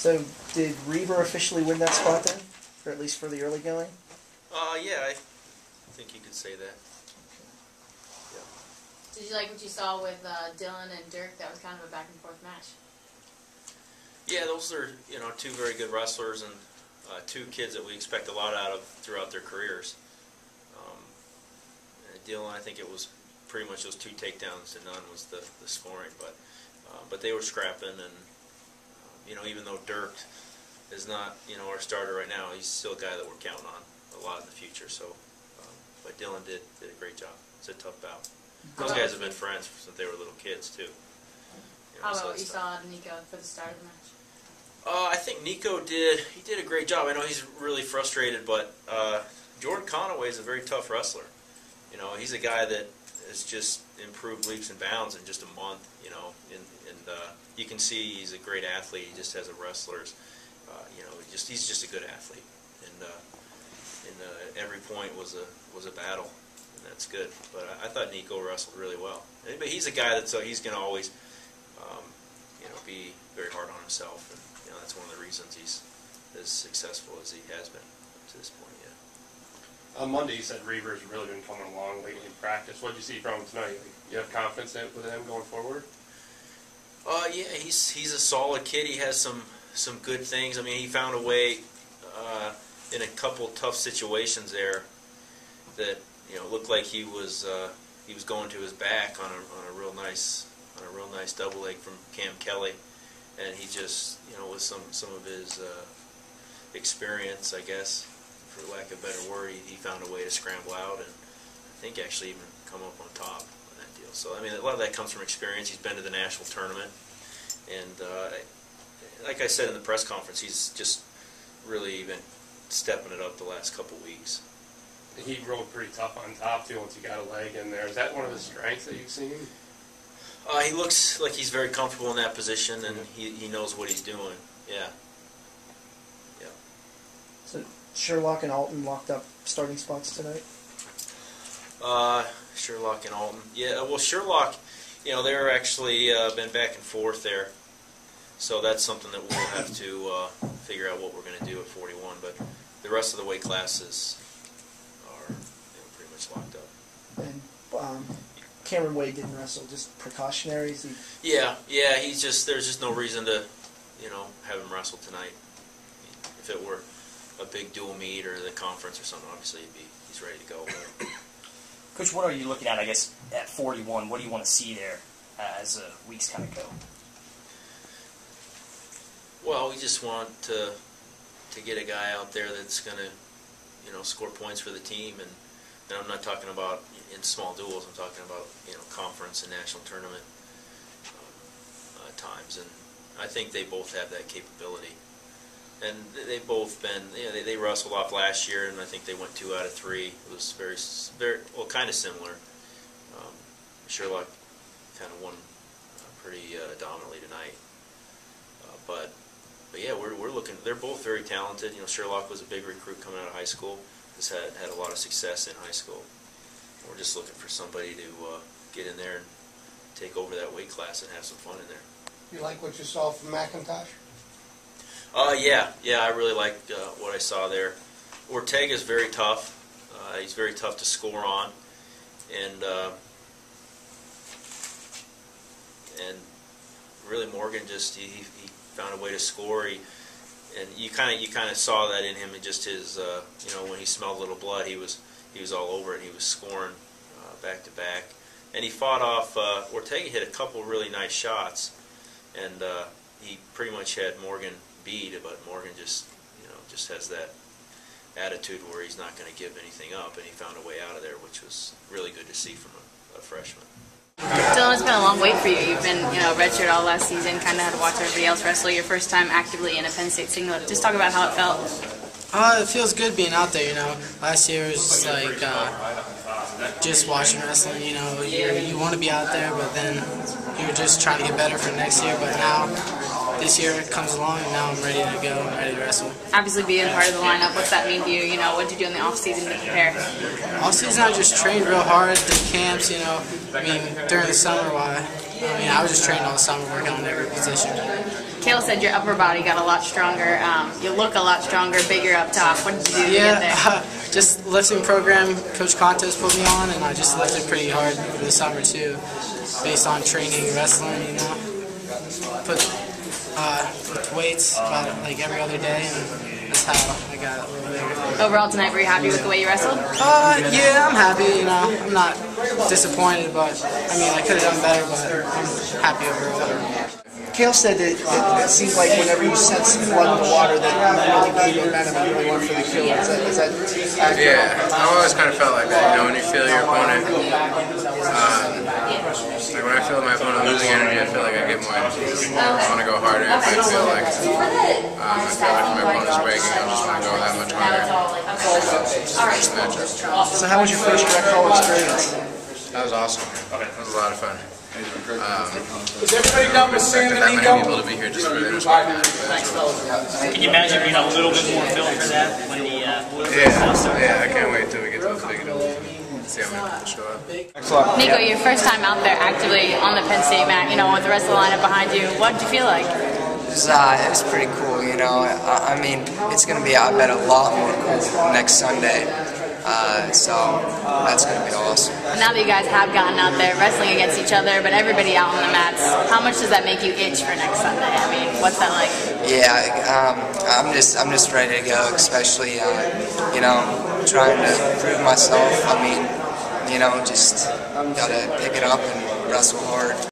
So, did Reaver officially win that spot then? Or at least for the early going? Yeah, I think you could say that. Yeah. Did you like what you saw with Dylan and Dirk? That was kind of a back and forth match. Yeah, those are, two very good wrestlers and two kids that we expect a lot out of throughout their careers. Dylan, I think it was pretty much those 2 takedowns to none was the scoring, but they were scrapping, and even though Dirk is not our starter right now, he's still a guy that we're counting on a lot in the future. So, but Dylan did a great job. It's a tough bout. Those guys have been friends since they were little kids too. How about what you saw of Nico for the start of the match? I think Nico did a great job. I know he's really frustrated, but Jordan Conaway is a very tough wrestler. He's a guy that has just improved leaps and bounds in just a month. And you can see he's a great athlete. He just has a wrestler's, he's just a good athlete. And every point was a battle, and that's good. But I thought Nico wrestled really well. But he's a guy he's going to always, be very hard on himself, and that's one of the reasons he's as successful as he has been up to this point. Yeah. On Monday, you said Reaver's really been coming along lately in practice. What did you see from him tonight? You have confidence with him going forward? Yeah, he's a solid kid. He has some good things. I mean, he found a way in a couple tough situations there that looked like he was going to his back on a real nice double leg from Cam Kelly, and he just with some of his experience, I guess, for lack of a better word, he found a way to scramble out and I think actually even come up on top of that deal. So I mean, a lot of that comes from experience. He's been to the national tournament, and like I said in the press conference, he's just really been stepping it up the last couple weeks. He rolled pretty tough on top too once he got a leg in there. Is that one of the strengths that you've seen? He looks like he's very comfortable in that position, and he knows what he's doing. Yeah. Yeah. So Sherlock and Alton locked up starting spots tonight? Sherlock and Alton. Yeah, well, Sherlock, they're actually been back and forth there. So that's something that we'll have to figure out what we're going to do at 41. But the rest of the weight classes are pretty much locked up. And Cameron Wade didn't wrestle, just precautionary? Yeah, there's just no reason to, have him wrestle tonight. I mean, if it were a big dual meet or the conference or something, obviously he's ready to go. Coach, what are you looking at, I guess, at 41? What do you want to see there as the weeks kind of go? Well, we just want to get a guy out there that's going to, score points for the team, and I'm not talking about in small duels. I'm talking about conference and national tournament times, and I think they both have that capability. And they've both been, they wrestled off last year, and I think they went 2 out of 3. It was very well, kind of similar. Sherlock kind of won pretty dominantly tonight, but yeah, we're looking. They're both very talented. Sherlock was a big recruit coming out of high school. Has had a lot of success in high school. We're just looking for somebody to get in there and take over that weight class and have some fun in there. You like what you saw from McIntosh? Yeah, I really like what I saw there. Ortega's very tough. He's very tough to score on, and really Morgan just he found a way to score. And you kind of saw that in him, and just his when he smelled a little blood, he was all over it. He was scoring back to back, and he fought off Ortega. Hit a couple really nice shots, and he pretty much had Morgan beat, but Morgan just has that attitude where he's not going to give anything up, and he found a way out of there, which was really good to see from a freshman. Dylan, it's been a long wait for you. You've been, redshirt all last season, kind of had to watch everybody else wrestle. Your first time actively in a Penn State singlet. Just talk about how it felt. It feels good being out there, Last year was just like just watching wrestling, You want to be out there, but then you're just trying to get better for next year. But now, this year it comes along, and now I'm ready to go. I'm ready to wrestle. Obviously, being part of the lineup, what's that mean to you? What did you do in the off season to prepare? Off season, I just trained real hard. Did camps, during the summer. I was just training all the summer, working on every position. Cael said your upper body got a lot stronger. You look a lot stronger, bigger up top. What did you do to get there? Just lifting program Coach Contos put me on, and I just lifted pretty hard over the summer too, based on training, wrestling, you know. Put weights about like every other day, and that's how I got a little bigger. Overall tonight, were you happy with the way you wrestled? Yeah, I'm happy, you know. I'm not disappointed, but I mean, I could have done better, but I'm happy overall. Cael said that it seemed like whenever you sensed blood in the water that you really gained momentum and really went for the kill. Is that accurate? Yeah, I've always kind of felt like that. You know, when you feel your opponent, like when I feel my opponent losing energy, I feel like I get more energy. I want to go harder. If I feel like my opponent's breaking, I just want to go that much harder. So how was your first rec hall experience? That was awesome. That was a lot of fun. Is everybody done with Sam and Nico? People to be here just for the Intrasquad match. Can you imagine being a little bit more film for that when the yeah, I can't wait till we get to the big events. See how many people show up. Nico, your first time out there actively on the Penn State mat, you know, with the rest of the lineup behind you, what did you feel like? It was pretty cool, you know. I mean, it's going to be, I bet, a lot more cool next Sunday. So that's going to be awesome. Now that you guys have gotten out there wrestling against each other, but everybody out on the mats, how much does that make you itch for next Sunday? I mean, what's that like? Yeah, I'm just ready to go, especially you know, trying to prove myself. I mean, you know, just gotta pick it up and wrestle hard.